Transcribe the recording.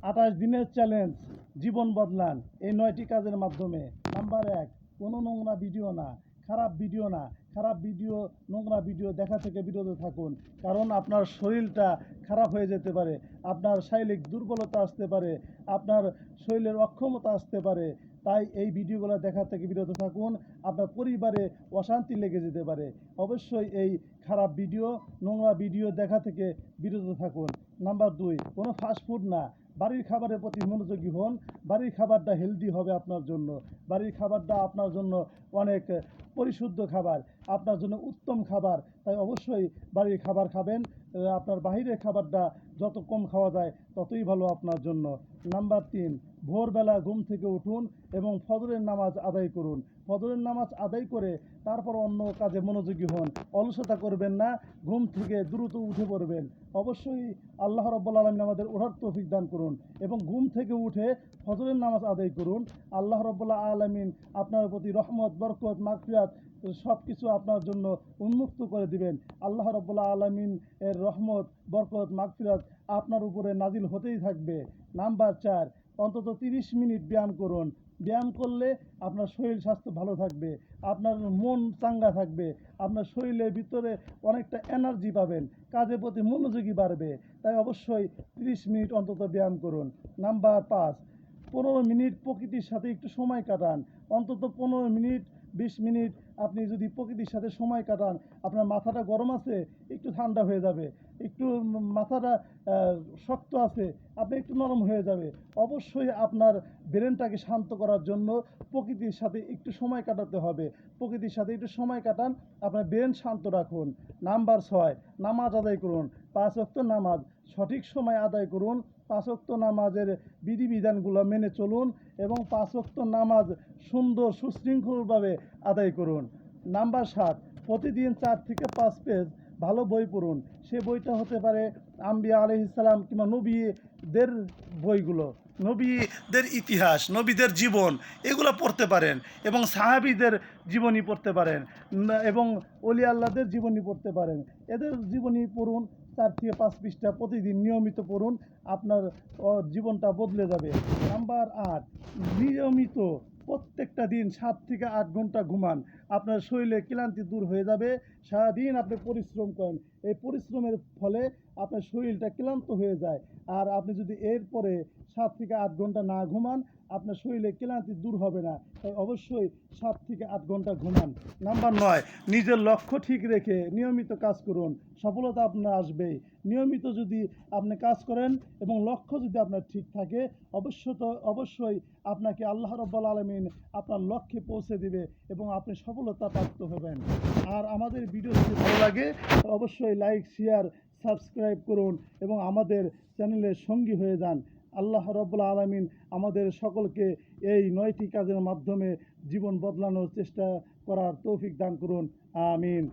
28 দিনের চ্যালেঞ্জ, জীবন বদলান এই 9টি কাজের মাধ্যমে। নাম্বার 1, কোনো নোংরা ভিডিও না, খারাপ ভিডিও না। খারাপ ভিডিও, নোংরা ভিডিও দেখা থেকে বিরত থাকুন, কারণ আপনার শরীরটা খারাপ হয়ে যেতে পারে, আপনার শারীরিক দুর্বলতা আসতে পারে, আপনার শরীরের অক্ষমতা আসতে পারে। তাই এই ভিডিওগুলো দেখা থেকে বিরত থাকুন, আপনার পরিবারে অশান্তি লেগে যেতে পারে। অবশ্যই এই খারাপ ভিডিও, নোংরা ভিডিও দেখা থেকে বিরত থাকুন। নাম্বার 2, কোনো ফাস্টফুড না, বাড়ির খাবারের প্রতি মনোযোগী হন। বাড়ির খাবারটা হেলদি হবে আপনার জন্য, বাড়ির খাবারটা আপনার জন্য অনেক পরিশুদ্ধ খাবার, আপনার জন্য উত্তম খাবার। তাই অবশ্যই বাড়ির খাবার খাবেন। আপনার বাহিরের খাবারটা যত কম খাওয়া যায় ততই ভালো আপনার জন্য। নাম্বার 3, ভোরবেলা ঘুম থেকে উঠুন এবং ফজরের নামাজ আদায় করুন। ফজরের নামাজ আদায় করে তারপর অন্য কাজে মনোযোগী হন, অলসতা করবেন না, ঘুম থেকে দ্রুত উঠে পড়বেন। অবশ্যই আল্লাহ রাব্বুল আলামিন আমাদের ওঠার তৌফিক দান করুন এবং ঘুম থেকে উঠে ফজরের নামাজ আদায় করুন। আল্লাহ রাব্বুল আলামিন আপনার প্রতি রহমত, বরকত, মাগফিরাত সব কিছু আপনার জন্য উন্মুক্ত করে দিবেন। আল্লাহ রাব্বুল আলামিন এর রহমত, বরকত, মাগফিরাত আপনার উপরে নাজিল হতেই থাকবে। নাম্বার 4, অন্তত 30 মিনিট ব্যায়াম করুন। ব্যায়াম করলে আপনার শরীর স্বাস্থ্য ভালো থাকবে, আপনার মন চাঙ্গা থাকবে, আপনার শরীরের ভিতরে অনেকটা এনার্জি পাবেন, কাজের প্রতি মনোযোগী বাড়বে। তাই অবশ্যই 30 মিনিট অন্তত ব্যায়াম করুন। নাম্বার 5, 15 মিনিট প্রকৃতির সাথে একটু সময় কাটান। অন্তত 15 মিনিট, 20 মিনিট আপনি যদি প্রকৃতির সাথে সময় কাটান, আপনার মাথাটা গরম আছে, একটু ঠান্ডা হয়ে যাবে, একটু মাথাটা শক্ত আছে, আপনি একটু নরম হয়ে যাবে। অবশ্যই আপনার ব্রেনটাকে শান্ত করার জন্য প্রকৃতির সাথে একটু সময় কাটাতে হবে। প্রকৃতির সাথে একটু সময় কাটান, আপনার ব্রেন শান্ত রাখুন। নাম্বার 6, নামাজ আদায় করুন। 5 ওয়াক্ত নামাজ সঠিক সময় আদায় করুন। 5 ওয়াক্ত নামাজের বিধিবিধানগুলো মেনে চলুন এবং 5 ওয়াক্ত নামাজ সুন্দর সুশৃঙ্খলভাবে আদায় করুন। নাম্বার 7, প্রতিদিন 4 থেকে 5 পেজ ভালো বই পড়ুন। সে বইটা হতে পারে আম্বিয়া আলাইহিস সালাম কিংবা নবীদের বইগুলো, নবীদের ইতিহাস, নবীদের জীবন, এগুলো পড়তে পারেন এবং সাহাবীদের জীবনী পড়তে পারেন এবং ওলি আল্লাহদের জীবনী পড়তে পারেন। এদের জীবনী পড়ুন, 4 থেকে 5 পৃষ্ঠা প্রতিদিন নিয়মিত পড়ুন, আপনার জীবনটা বদলে যাবে। নাম্বার 8, নিয়মিত প্রত্যেকটা দিন 7 থেকে 8 ঘন্টা ঘুমান। আপনার শরীরে ক্লান্তি দূর হয়ে যাবে। সারাদিন আপনি পরিশ্রম করেন, এই পরিশ্রমের ফলে আপনার শরীরটা ক্লান্ত হয়ে যায়। আর আপনি যদি এরপরে 7 থেকে 8 ঘন্টা না ঘুমান, আপনার শরীরে ক্লান্তি দূর হবে না। তাই অবশ্যই 7 থেকে 8 ঘন্টা ঘুমান। নাম্বার 9, নিজের লক্ষ্য ঠিক রেখে নিয়মিত কাজ করুন, সফলতা আপনার আসবেই। নিয়মিত যদি আপনি কাজ করেন এবং লক্ষ্য যদি আপনার ঠিক থাকে, অবশ্যই আপনাকে আল্লাহ রাব্বুল আলামিন আপনার লক্ষ্যে পৌঁছে দিবে এবং আপনি সফলতা প্রাপ্ত হবেন। আর আমাদের ভিডিও যদি ভালো লাগে অবশ্যই লাইক, শেয়ার, সাবস্ক্রাইব করুন এবং আমাদের চ্যানেলের সঙ্গী হয়ে যান। আল্লাহ রাব্বুল আলামিন আমাদের সকলকে এই 9টি কাজের মাধ্যমে জীবন বদলানোর চেষ্টা করার তৌফিক দান করুন। আমিন।